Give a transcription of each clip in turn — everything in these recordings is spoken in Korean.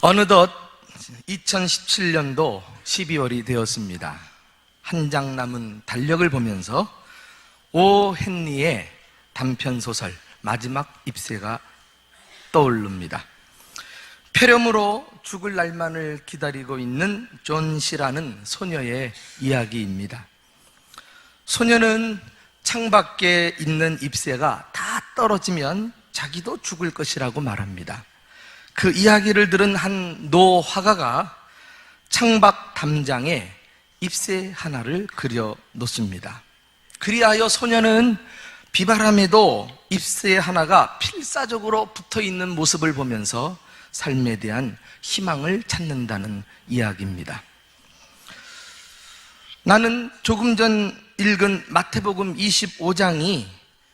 어느덧 2017년도 12월이 되었습니다. 한 장 남은 달력을 보면서 오 헨리의 단편소설 마지막 잎새가 떠오릅니다. 폐렴으로 죽을 날만을 기다리고 있는 존 씨라는 소녀의 이야기입니다. 소녀는 창밖에 있는 잎새가 다 떨어지면 자기도 죽을 것이라고 말합니다. 그 이야기를 들은 한 노 화가가 창밖 담장에 잎새 하나를 그려 놓습니다. 그리하여 소녀는 비바람에도 잎새 하나가 필사적으로 붙어 있는 모습을 보면서 삶에 대한 희망을 찾는다는 이야기입니다. 나는 조금 전 읽은 마태복음 25장이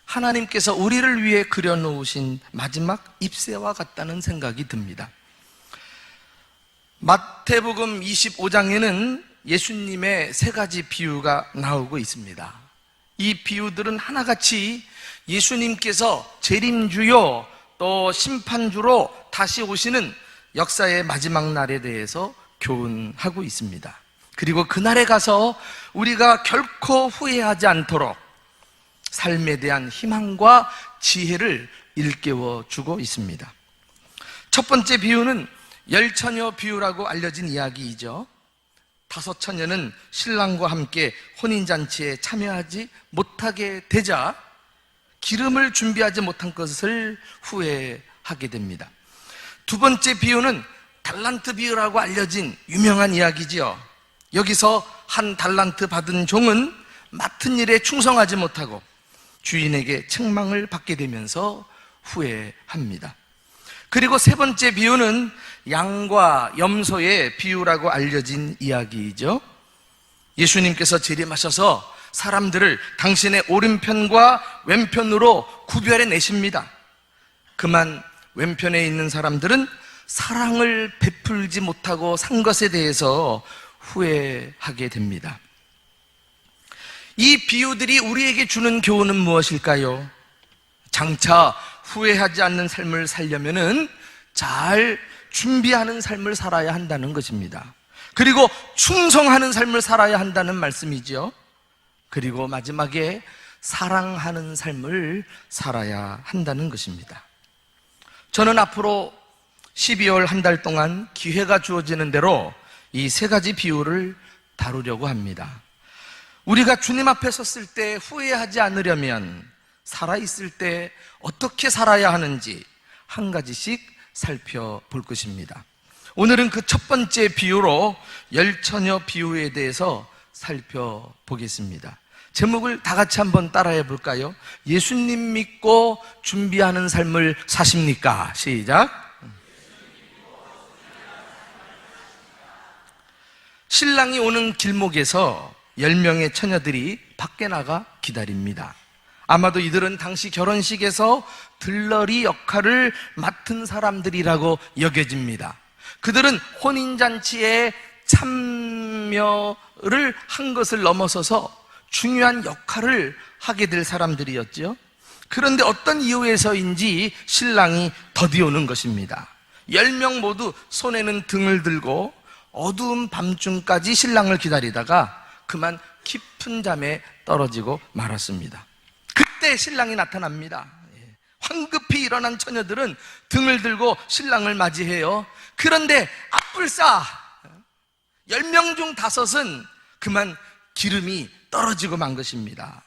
하나님께서 우리를 위해 그려놓으신 마지막 잎새와 같다는 생각이 듭니다. 마태복음 25장에는 예수님의 세 가지 비유가 나오고 있습니다. 이 비유들은 하나같이 예수님께서 재림주요 또 심판주로 다시 오시는 역사의 마지막 날에 대해서 교훈하고 있습니다. 그리고 그날에 가서 우리가 결코 후회하지 않도록 삶에 대한 희망과 지혜를 일깨워 주고 있습니다. 첫 번째 비유는 열처녀 비유라고 알려진 이야기이죠. 5처녀는 신랑과 함께 혼인잔치에 참여하지 못하게 되자 기름을 준비하지 못한 것을 후회하게 됩니다. 두 번째 비유는 달란트 비유라고 알려진 유명한 이야기지요. 여기서 한 달란트 받은 종은 맡은 일에 충성하지 못하고 주인에게 책망을 받게 되면서 후회합니다. 그리고 세 번째 비유는 양과 염소의 비유라고 알려진 이야기이죠. 예수님께서 재림하셔서 사람들을 당신의 오른편과 왼편으로 구별해 내십니다. 그만 왼편에 있는 사람들은 사랑을 베풀지 못하고 산 것에 대해서 후회하게 됩니다. 이 비유들이 우리에게 주는 교훈은 무엇일까요? 장차 후회하지 않는 삶을 살려면은 잘 준비하는 삶을 살아야 한다는 것입니다. 그리고 충성하는 삶을 살아야 한다는 말씀이죠. 그리고 마지막에 사랑하는 삶을 살아야 한다는 것입니다. 저는 앞으로 12월 한 달 동안 기회가 주어지는 대로 이 세 가지 비유를 다루려고 합니다. 우리가 주님 앞에 섰을 때 후회하지 않으려면 살아있을 때 어떻게 살아야 하는지 한 가지씩 살펴볼 것입니다. 오늘은 그 첫 번째 비유로 열처녀 비유에 대해서 살펴보겠습니다. 제목을 다 같이 한번 따라해 볼까요? 예수님 믿고 준비하는 삶을 사십니까? 시작. 신랑이 오는 길목에서 10명의 처녀들이 밖에 나가 기다립니다. 아마도 이들은 당시 결혼식에서 들러리 역할을 맡은 사람들이라고 여겨집니다. 그들은 혼인잔치에 참여를 한 것을 넘어서서 중요한 역할을 하게 될 사람들이었죠. 그런데 어떤 이유에서인지 신랑이 더디 오는 것입니다. 10명 모두 손에는 등을 들고 어두운 밤중까지 신랑을 기다리다가 그만 깊은 잠에 떨어지고 말았습니다. 그때 신랑이 나타납니다. 황급히 일어난 처녀들은 등을 들고 신랑을 맞이해요. 그런데 앞불싸 10명 중 5은 그만 기름이 떨어지고 만 것입니다.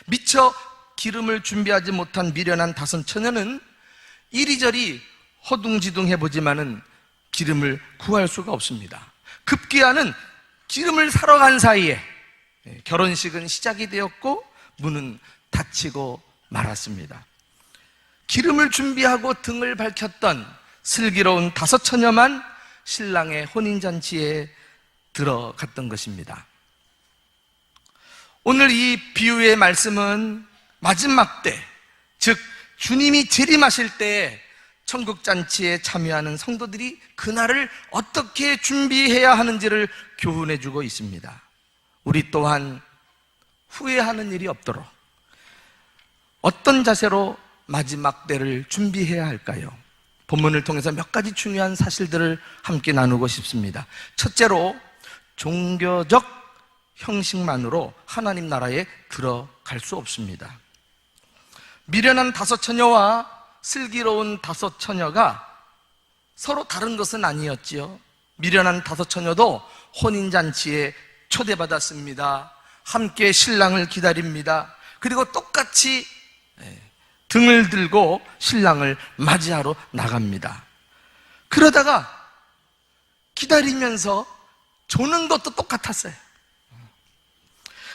미처 기름을 준비하지 못한 미련한 5처녀는 이리저리 허둥지둥 해보지만은 기름을 구할 수가 없습니다. 급기야는 기름을 사러 간 사이에 결혼식은 시작이 되었고 문은 닫히고 말았습니다. 기름을 준비하고 등을 밝혔던 슬기로운 5처녀만 신랑의 혼인잔치에 들어갔던 것입니다. 오늘 이 비유의 말씀은 마지막 때, 즉 주님이 재림하실 때 천국잔치에 참여하는 성도들이 그날을 어떻게 준비해야 하는지를 교훈해 주고 있습니다. 우리 또한 후회하는 일이 없도록 어떤 자세로 마지막 때를 준비해야 할까요? 본문을 통해서 몇 가지 중요한 사실들을 함께 나누고 싶습니다. 첫째로, 종교적 형식만으로 하나님 나라에 들어갈 수 없습니다. 미련한 다섯 처녀와 슬기로운 다섯 처녀가 서로 다른 것은 아니었지요. 미련한 다섯 처녀도 혼인잔치에 초대받았습니다. 함께 신랑을 기다립니다. 그리고 똑같이 등을 들고 신랑을 맞이하러 나갑니다. 그러다가 기다리면서 조는 것도 똑같았어요.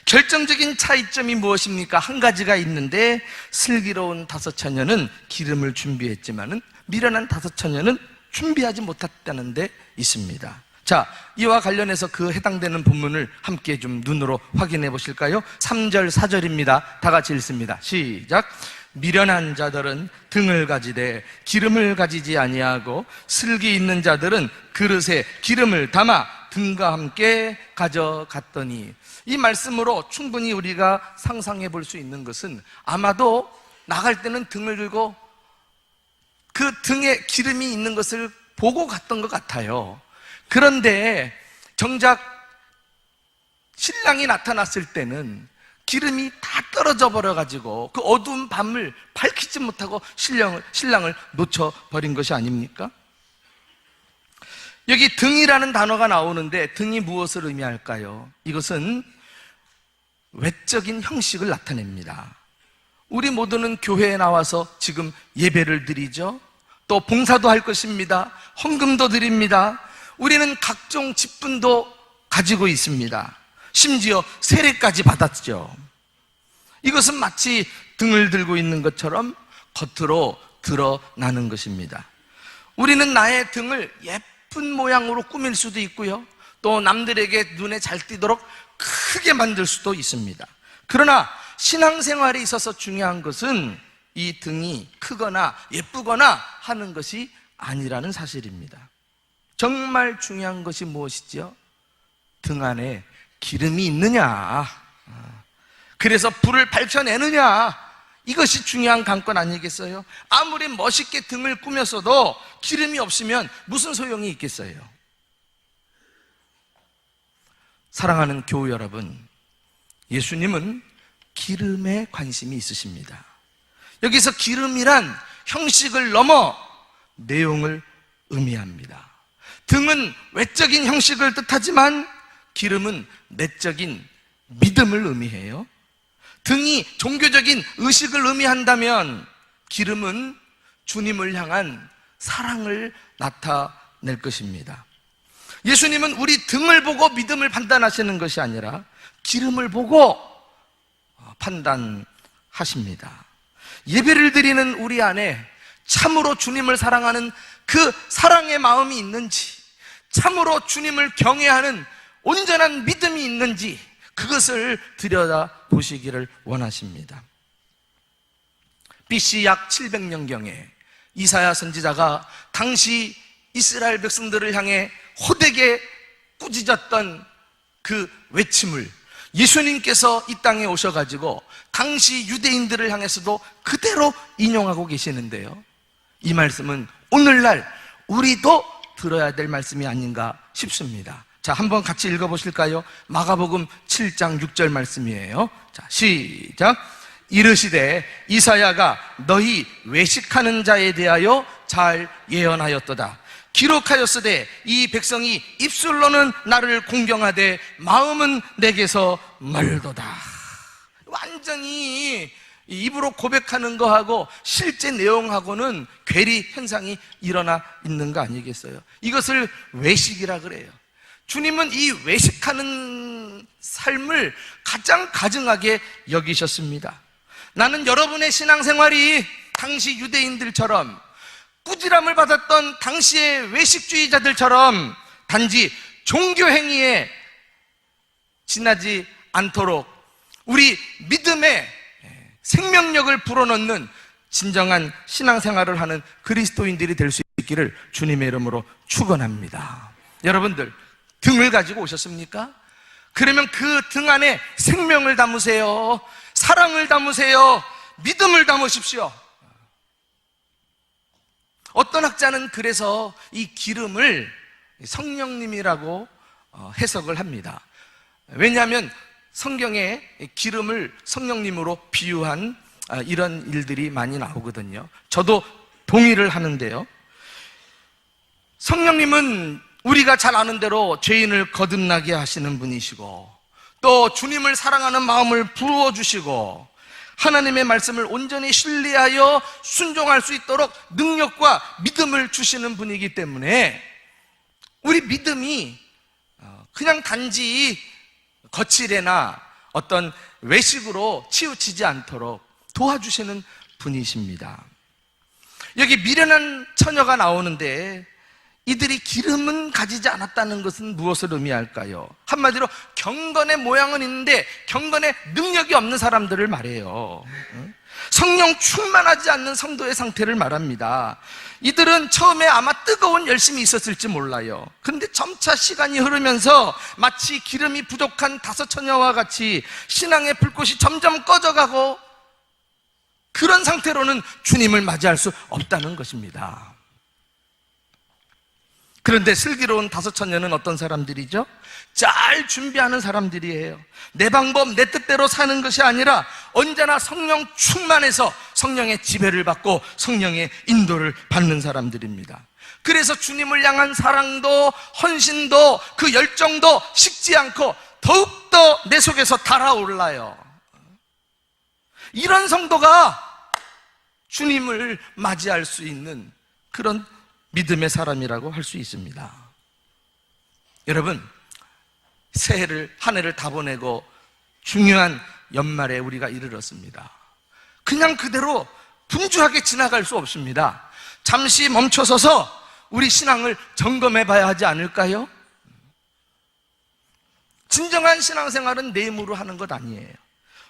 결정적인 차이점이 무엇입니까? 한 가지가 있는데, 슬기로운 다섯 처녀는 기름을 준비했지만은 미련한 다섯 처녀는 준비하지 못했다는 데 있습니다. 자, 이와 관련해서 그 해당되는 본문을 함께 좀 눈으로 확인해 보실까요? 3절 4절입니다. 다 같이 읽습니다. 시작. 미련한 자들은 등을 가지되 기름을 가지지 아니하고, 슬기 있는 자들은 그릇에 기름을 담아 등과 함께 가져갔더니. 이 말씀으로 충분히 우리가 상상해 볼 수 있는 것은, 아마도 나갈 때는 등을 들고 그 등에 기름이 있는 것을 보고 갔던 것 같아요. 그런데 정작 신랑이 나타났을 때는 기름이 다 떨어져 버려가지고 그 어두운 밤을 밝히지 못하고 신랑을 놓쳐버린 것이 아닙니까? 여기 등이라는 단어가 나오는데, 등이 무엇을 의미할까요? 이것은 외적인 형식을 나타냅니다. 우리 모두는 교회에 나와서 지금 예배를 드리죠. 또 봉사도 할 것입니다. 헌금도 드립니다. 우리는 각종 직분도 가지고 있습니다. 심지어 세례까지 받았죠. 이것은 마치 등을 들고 있는 것처럼 겉으로 드러나는 것입니다. 우리는 나의 등을 예쁜 모양으로 꾸밀 수도 있고요, 또 남들에게 눈에 잘 띄도록 크게 만들 수도 있습니다. 그러나 신앙생활에 있어서 중요한 것은 이 등이 크거나 예쁘거나 하는 것이 아니라는 사실입니다. 정말 중요한 것이 무엇이죠? 등 안에 기름이 있느냐, 그래서 불을 밝혀내느냐, 이것이 중요한 관건 아니겠어요? 아무리 멋있게 등을 꾸몄어도 기름이 없으면 무슨 소용이 있겠어요? 사랑하는 교우 여러분, 예수님은 기름에 관심이 있으십니다. 여기서 기름이란 형식을 넘어 내용을 의미합니다. 등은 외적인 형식을 뜻하지만 기름은 내적인 믿음을 의미해요. 등이 종교적인 의식을 의미한다면 기름은 주님을 향한 사랑을 나타낼 것입니다. 예수님은 우리 등을 보고 믿음을 판단하시는 것이 아니라 기름을 보고 판단하십니다. 예배를 드리는 우리 안에 참으로 주님을 사랑하는 그 사랑의 마음이 있는지, 참으로 주님을 경외하는 온전한 믿음이 있는지, 그것을 들여다보시기를 원하십니다. BC 약 700년경에 이사야 선지자가 당시 이스라엘 백성들을 향해 호되게 꾸짖었던 그 외침을 예수님께서 이 땅에 오셔가지고 당시 유대인들을 향해서도 그대로 인용하고 계시는데요, 이 말씀은 오늘날 우리도 들어야 될 말씀이 아닌가 싶습니다. 자, 한번 같이 읽어보실까요? 마가복음 7장 6절 말씀이에요. 자, 시작. 이르시되 이사야가 너희 외식하는 자에 대하여 잘 예언하였도다. 기록하였으되 이 백성이 입술로는 나를 공경하되 마음은 내게서 멀도다. 완전히 입으로 고백하는 거하고 실제 내용하고는 괴리 현상이 일어나 있는 거 아니겠어요? 이것을 외식이라 그래요. 주님은 이 외식하는 삶을 가장 가증하게 여기셨습니다. 나는 여러분의 신앙생활이 당시 유대인들처럼 꾸지람을 받았던 당시의 외식주의자들처럼 단지 종교행위에 지나지 않도록 우리 믿음의 생명력을 불어넣는 진정한 신앙생활을 하는 그리스도인들이 될 수 있기를 주님의 이름으로 축원합니다. 여러분들, 등을 가지고 오셨습니까? 그러면 그 등 안에 생명을 담으세요. 사랑을 담으세요. 믿음을 담으십시오. 어떤 학자는 그래서 이 기름을 성령님이라고 해석을 합니다. 왜냐하면 성경에 기름을 성령님으로 비유한 이런 일들이 많이 나오거든요. 저도 동의를 하는데요. 성령님은 우리가 잘 아는 대로 죄인을 거듭나게 하시는 분이시고, 또 주님을 사랑하는 마음을 부어주시고, 하나님의 말씀을 온전히 신뢰하여 순종할 수 있도록 능력과 믿음을 주시는 분이기 때문에 우리 믿음이 그냥 단지 거칠애나 어떤 외식으로 치우치지 않도록 도와주시는 분이십니다. 여기 미련한 처녀가 나오는데 이들이 기름은 가지지 않았다는 것은 무엇을 의미할까요? 한마디로 경건의 모양은 있는데 경건의 능력이 없는 사람들을 말해요. 성령 충만하지 않는 성도의 상태를 말합니다. 이들은 처음에 아마 뜨거운 열심이 있었을지 몰라요. 그런데 점차 시간이 흐르면서 마치 기름이 부족한 다섯 처녀와 같이 신앙의 불꽃이 점점 꺼져가고, 그런 상태로는 주님을 맞이할 수 없다는 것입니다. 그런데 슬기로운 다섯 처녀는 어떤 사람들이죠? 잘 준비하는 사람들이에요. 내 방법, 내 뜻대로 사는 것이 아니라 언제나 성령 충만해서 성령의 지배를 받고 성령의 인도를 받는 사람들입니다. 그래서 주님을 향한 사랑도 헌신도 그 열정도 식지 않고 더욱더 내 속에서 달아올라요. 이런 성도가 주님을 맞이할 수 있는 그런 믿음의 사람이라고 할 수 있습니다. 여러분, 새해를, 한 해를 다 보내고 중요한 연말에 우리가 이르렀습니다. 그냥 그대로 분주하게 지나갈 수 없습니다. 잠시 멈춰서서 우리 신앙을 점검해 봐야 하지 않을까요? 진정한 신앙생활은 내 힘으로 하는 것 아니에요.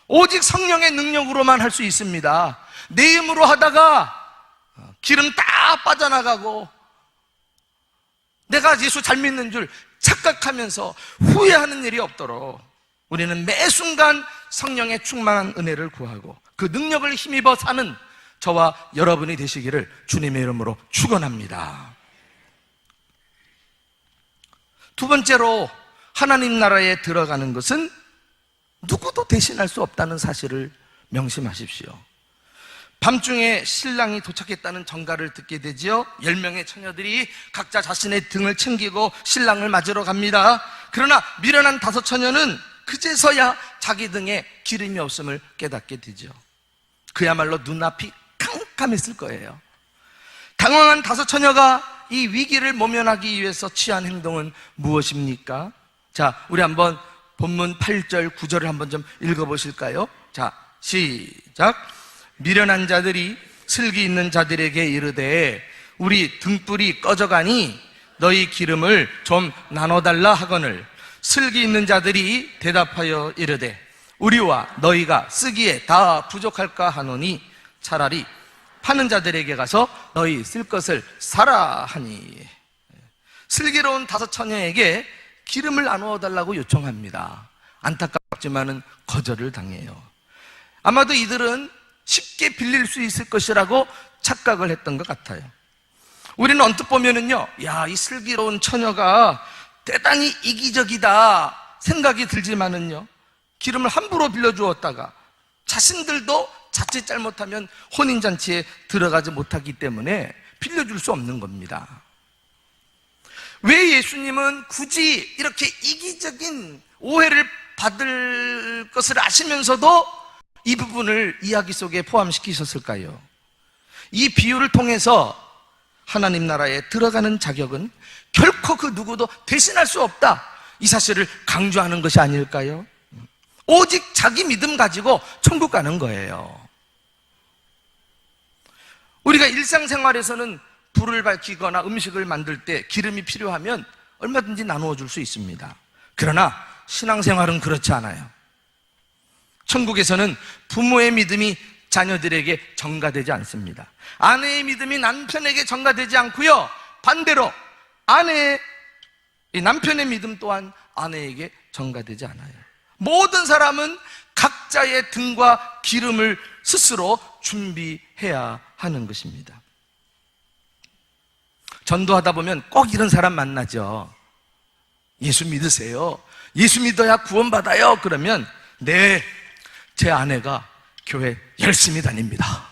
오직 성령의 능력으로만 할 수 있습니다. 내 힘으로 하다가 기름 다 빠져나가고 내가 예수 잘 믿는 줄 착각하면서 후회하는 일이 없도록 우리는 매 순간 성령의 충만한 은혜를 구하고 그 능력을 힘입어 사는 저와 여러분이 되시기를 주님의 이름으로 축원합니다. 두 번째로 하나님 나라에 들어가는 것은 누구도 대신할 수 없다는 사실을 명심하십시오. 밤중에 신랑이 도착했다는 전가를 듣게 되지요. 10명의 처녀들이 각자 자신의 등을 챙기고 신랑을 맞으러 갑니다. 그러나 미련한 다섯 처녀는 그제서야 자기 등에 기름이 없음을 깨닫게 되죠. 그야말로 눈앞이 캄캄했을 거예요. 당황한 다섯 처녀가 이 위기를 모면하기 위해서 취한 행동은 무엇입니까? 자, 우리 한번 본문 8절, 9절을 한번 좀 읽어보실까요? 자, 시작. 미련한 자들이 슬기 있는 자들에게 이르되 우리 등불이 꺼져가니 너희 기름을 좀 나눠달라 하거늘 슬기 있는 자들이 대답하여 이르되 우리와 너희가 쓰기에 다 부족할까 하노니 차라리 파는 자들에게 가서 너희 쓸 것을 사라 하니. 슬기로운 다섯 처녀에게 기름을 나누어 달라고 요청합니다. 안타깝지만은 거절을 당해요. 아마도 이들은 쉽게 빌릴 수 있을 것이라고 착각을 했던 것 같아요. 우리는 언뜻 보면은요, 야, 이 슬기로운 처녀가 대단히 이기적이다 생각이 들지만은요, 기름을 함부로 빌려주었다가 자신들도 자칫 잘못하면 혼인잔치에 들어가지 못하기 때문에 빌려줄 수 없는 겁니다. 왜 예수님은 굳이 이렇게 이기적인 오해를 받을 것을 아시면서도 이 부분을 이야기 속에 포함시키셨을까요? 이 비유를 통해서 하나님 나라에 들어가는 자격은 결코 그 누구도 대신할 수 없다, 이 사실을 강조하는 것이 아닐까요? 오직 자기 믿음 가지고 천국 가는 거예요. 우리가 일상생활에서는 불을 밝히거나 음식을 만들 때 기름이 필요하면 얼마든지 나누어 줄 수 있습니다. 그러나 신앙생활은 그렇지 않아요. 천국에서는 부모의 믿음이 자녀들에게 전가되지 않습니다. 아내의 믿음이 남편에게 전가되지 않고요, 반대로 남편의 믿음 또한 아내에게 전가되지 않아요. 모든 사람은 각자의 등과 기름을 스스로 준비해야 하는 것입니다. 전도하다 보면 꼭 이런 사람 만나죠. 예수 믿으세요. 예수 믿어야 구원받아요. 그러면 네, 제 아내가 교회 열심히 다닙니다.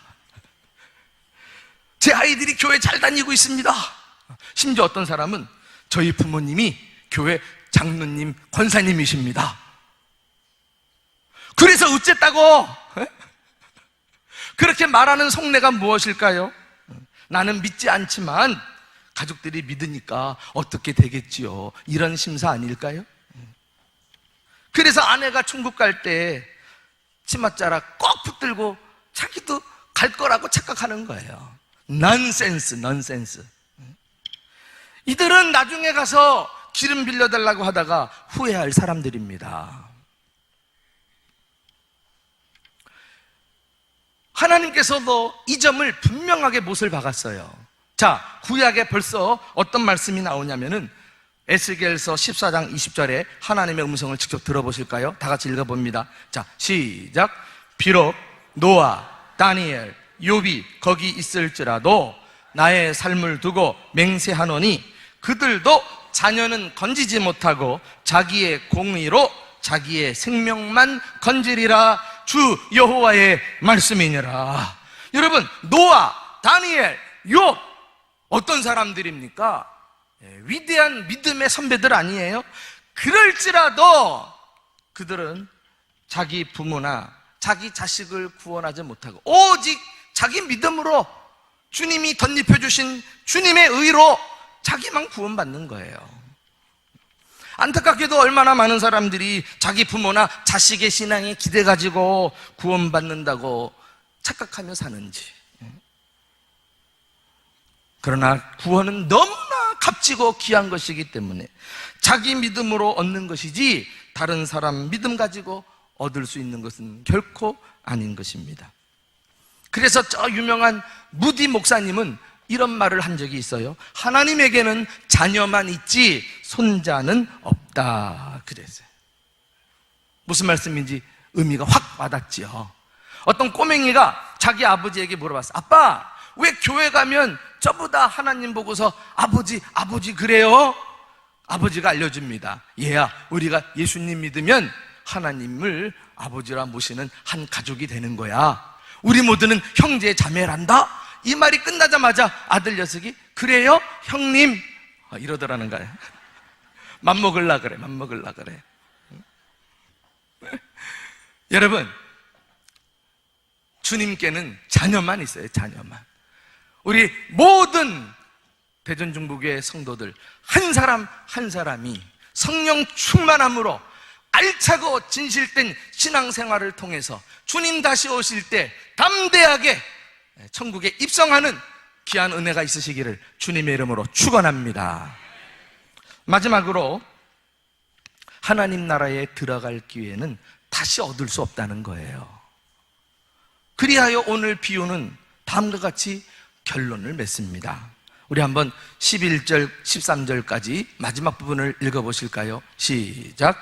제 아이들이 교회 잘 다니고 있습니다. 심지어 어떤 사람은 저희 부모님이 교회 장로님, 권사님이십니다. 그래서 어쨌다고? 그렇게 말하는 속내가 무엇일까요? 나는 믿지 않지만 가족들이 믿으니까 어떻게 되겠지요? 이런 심사 아닐까요? 그래서 아내가 천국 갈 때 치맛자락 꼭 붙들고 자기도 갈 거라고 착각하는 거예요. 넌센스. 이들은 나중에 가서 기름 빌려달라고 하다가 후회할 사람들입니다. 하나님께서도 이 점을 분명하게 못을 박았어요. 자, 구약에 벌써 어떤 말씀이 나오냐면은 에스겔서 14장 20절에 하나님의 음성을 직접 들어보실까요? 다 같이 읽어봅니다. 자, 시작. 비록 노아, 다니엘, 욥이 거기 있을지라도 나의 삶을 두고 맹세하노니 그들도 자녀는 건지지 못하고 자기의 공의로 자기의 생명만 건지리라. 주 여호와의 말씀이니라. 여러분, 노아, 다니엘, 욥 어떤 사람들입니까? 위대한 믿음의 선배들 아니에요? 그럴지라도 그들은 자기 부모나 자기 자식을 구원하지 못하고 오직 자기 믿음으로 주님이 덧입혀 주신 주님의 의로 자기만 구원받는 거예요. 안타깝게도 얼마나 많은 사람들이 자기 부모나 자식의 신앙에 기대 가지고 구원받는다고 착각하며 사는지. 그러나 구원은 너무나 값지고 귀한 것이기 때문에 자기 믿음으로 얻는 것이지 다른 사람 믿음 가지고 얻을 수 있는 것은 결코 아닌 것입니다. 그래서 저 유명한 무디 목사님은 이런 말을 한 적이 있어요. 하나님에게는 자녀만 있지 손자는 없다 그랬어요. 무슨 말씀인지 의미가 확 와닿지요. 어떤 꼬맹이가 자기 아버지에게 물어봤어요. 아빠, 왜 교회 가면 저보다 하나님 보고서 아버지 그래요? 아버지가 알려줍니다. 얘야, 우리가 예수님 믿으면 하나님을 아버지라 모시는 한 가족이 되는 거야. 우리 모두는 형제 자매란다. 이 말이 끝나자마자 아들 녀석이 그래요? 형님 이러더라는 거예요. 맘먹을라 그래. 여러분, 주님께는 자녀만 있어요. 자녀만. 우리 모든 대전중부교회 성도들 한 사람 한 사람이 성령 충만함으로 알차고 진실된 신앙생활을 통해서 주님 다시 오실 때 담대하게 천국에 입성하는 귀한 은혜가 있으시기를 주님의 이름으로 축원합니다. 마지막으로 하나님 나라에 들어갈 기회는 다시 얻을 수 없다는 거예요. 그리하여 오늘 비유는 다음과 같이 결론을 맺습니다. 우리 한번 11절, 13절까지 마지막 부분을 읽어보실까요? 시작.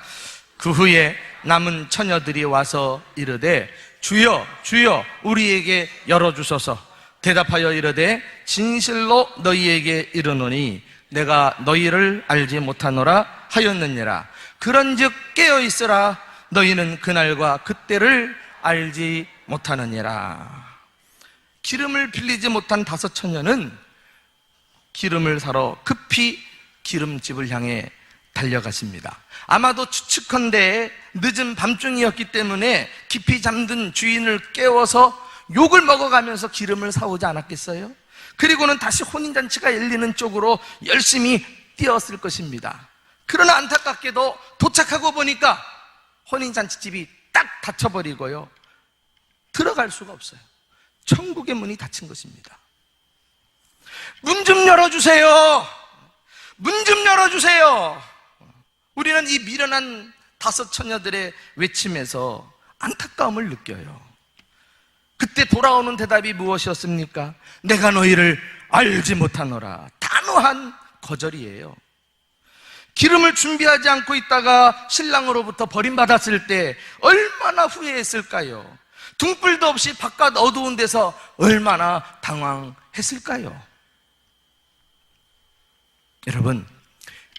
그 후에 남은 처녀들이 와서 이르되 주여 주여 우리에게 열어주소서. 대답하여 이르되 진실로 너희에게 이르노니 내가 너희를 알지 못하노라 하였느니라. 그런즉 깨어있으라. 너희는 그날과 그때를 알지 못하느니라. 기름을 빌리지 못한 5 처녀는 기름을 사러 급히 기름집을 향해 달려갔습니다. 아마도 추측컨대 늦은 밤중이었기 때문에 깊이 잠든 주인을 깨워서 욕을 먹어가면서 기름을 사오지 않았겠어요? 그리고는 다시 혼인잔치가 열리는 쪽으로 열심히 뛰었을 것입니다. 그러나 안타깝게도 도착하고 보니까 혼인잔치집이 딱 닫혀버리고요, 들어갈 수가 없어요. 천국의 문이 닫힌 것입니다. 문 좀 열어주세요. 문 좀 열어주세요. 우리는 이 미련한 5 처녀들의 외침에서 안타까움을 느껴요. 그때 돌아오는 대답이 무엇이었습니까? 내가 너희를 알지 못하노라. 단호한 거절이에요. 기름을 준비하지 않고 있다가 신랑으로부터 버림받았을 때 얼마나 후회했을까요? 등불도 없이 바깥 어두운 데서 얼마나 당황했을까요? 여러분,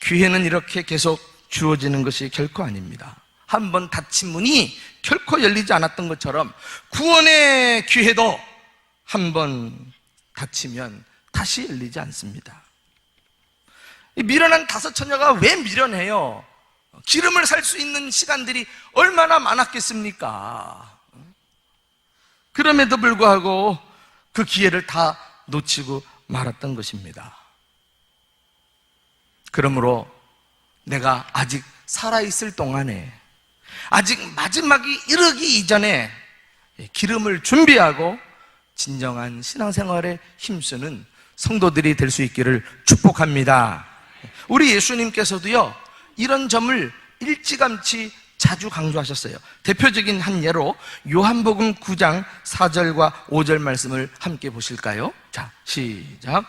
기회는 이렇게 계속 주어지는 것이 결코 아닙니다. 한번 닫힌 문이 결코 열리지 않았던 것처럼 구원의 기회도 한번 닫히면 다시 열리지 않습니다. 이 미련한 다섯 처녀가 왜 미련해요? 기름을 살 수 있는 시간들이 얼마나 많았겠습니까? 그럼에도 불구하고 그 기회를 다 놓치고 말았던 것입니다. 그러므로 내가 아직 살아있을 동안에, 아직 마지막이 이르기 이전에 기름을 준비하고 진정한 신앙생활에 힘쓰는 성도들이 될 수 있기를 축복합니다. 우리 예수님께서도요, 이런 점을 일찌감치 자주 강조하셨어요. 대표적인 한 예로 요한복음 9장 4절과 5절 말씀을 함께 보실까요? 자, 시작.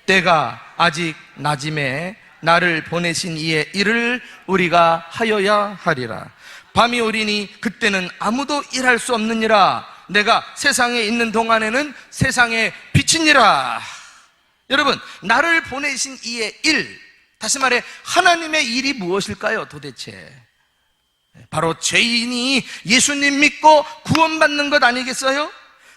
때가 아직 낮임에 나를 보내신 이의 일을 우리가 하여야 하리라. 밤이 오리니 그때는 아무도 일할 수 없느니라. 내가 세상에 있는 동안에는 세상의 빛이니라. 여러분, 나를 보내신 이의 일, 다시 말해 하나님의 일이 무엇일까요? 도대체 바로 죄인이 예수님 믿고 구원받는 것 아니겠어요?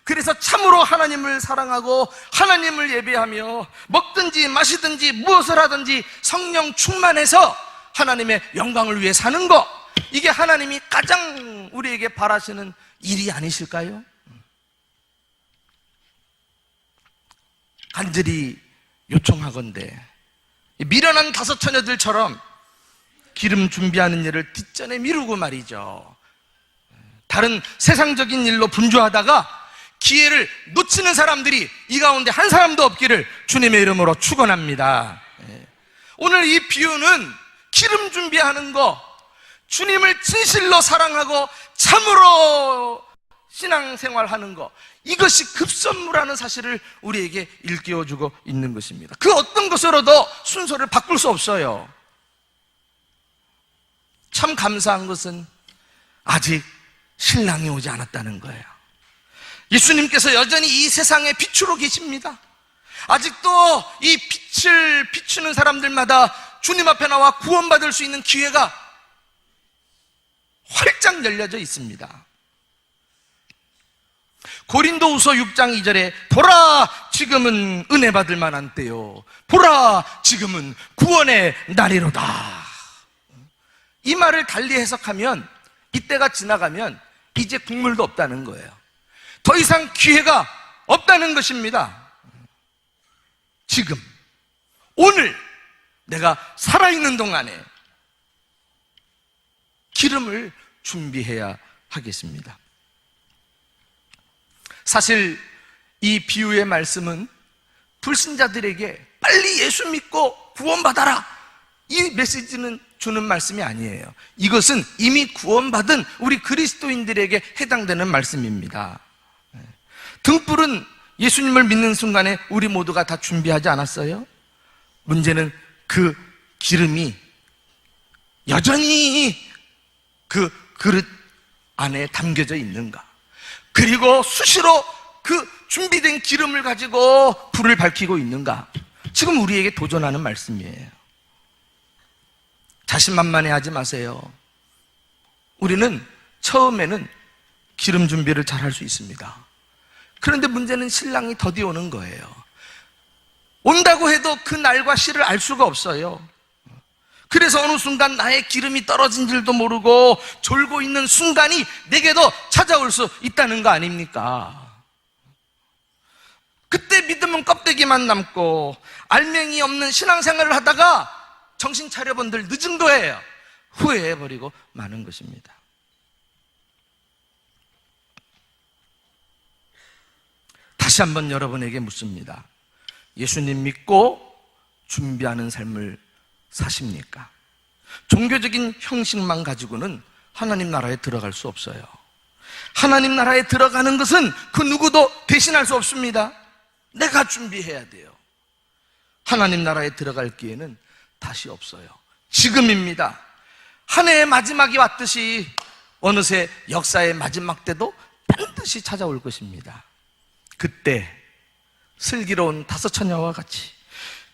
그래서 참으로 하나님을 사랑하고 하나님을 예배하며 먹든지 마시든지 무엇을 하든지 성령 충만해서 하나님의 영광을 위해 사는 것, 이게 하나님이 가장 우리에게 바라시는 일이 아니실까요? 간절히 요청하건대 미련한 다섯 처녀들처럼 기름 준비하는 일을 뒷전에 미루고 말이죠, 다른 세상적인 일로 분주하다가 기회를 놓치는 사람들이 이 가운데 한 사람도 없기를 주님의 이름으로 축원합니다. 오늘 이 비유는 기름 준비하는 거, 주님을 진실로 사랑하고 참으로 신앙생활하는 거, 이것이 급선무라는 사실을 우리에게 일깨워주고 있는 것입니다. 그 어떤 것으로도 순서를 바꿀 수 없어요. 참 감사한 것은 아직 신랑이 오지 않았다는 거예요. 예수님께서 여전히 이 세상의 빛으로 계십니다. 아직도 이 빛을 비추는 사람들마다 주님 앞에 나와 구원받을 수 있는 기회가 활짝 열려져 있습니다. 고린도후서 6장 2절에 보라 지금은 은혜 받을 만한 때요, 보라 지금은 구원의 날이로다. 이 말을 달리 해석하면 이때가 지나가면 이제 국물도 없다는 거예요. 더 이상 기회가 없다는 것입니다. 지금 오늘 내가 살아있는 동안에 기름을 준비해야 하겠습니다. 사실 이 비유의 말씀은 불신자들에게 빨리 예수 믿고 구원받아라, 이 메시지는 주는 말씀이 아니에요. 이것은 이미 구원받은 우리 그리스도인들에게 해당되는 말씀입니다. 등불은 예수님을 믿는 순간에 우리 모두가 다 준비하지 않았어요? 문제는 그 기름이 여전히 그 그릇 안에 담겨져 있는가, 그리고 수시로 그 준비된 기름을 가지고 불을 밝히고 있는가, 지금 우리에게 도전하는 말씀이에요. 자신만만해하지 마세요. 우리는 처음에는 기름 준비를 잘 할 수 있습니다. 그런데 문제는 신랑이 더디 오는 거예요. 온다고 해도 그 날과 시를 알 수가 없어요. 그래서 어느 순간 나의 기름이 떨어진 줄도 모르고 졸고 있는 순간이 내게도 찾아올 수 있다는 거 아닙니까? 그때 믿음은 껍데기만 남고 알맹이 없는 신앙생활을 하다가 정신 차려본들 늦은 거예요. 후회해버리고 마는 것입니다. 다시 한번 여러분에게 묻습니다. 예수님 믿고 준비하는 삶을 사십니까? 종교적인 형식만 가지고는 하나님 나라에 들어갈 수 없어요. 하나님 나라에 들어가는 것은 그 누구도 대신할 수 없습니다. 내가 준비해야 돼요. 하나님 나라에 들어갈 기회는 다시 없어요. 지금입니다. 한 해의 마지막이 왔듯이 어느새 역사의 마지막 때도 반드시 찾아올 것입니다. 그때 슬기로운 다섯 처녀와 같이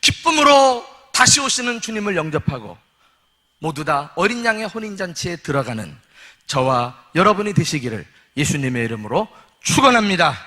기쁨으로 다시 오시는 주님을 영접하고 모두 다 어린 양의 혼인잔치에 들어가는 저와 여러분이 되시기를 예수님의 이름으로 축원합니다.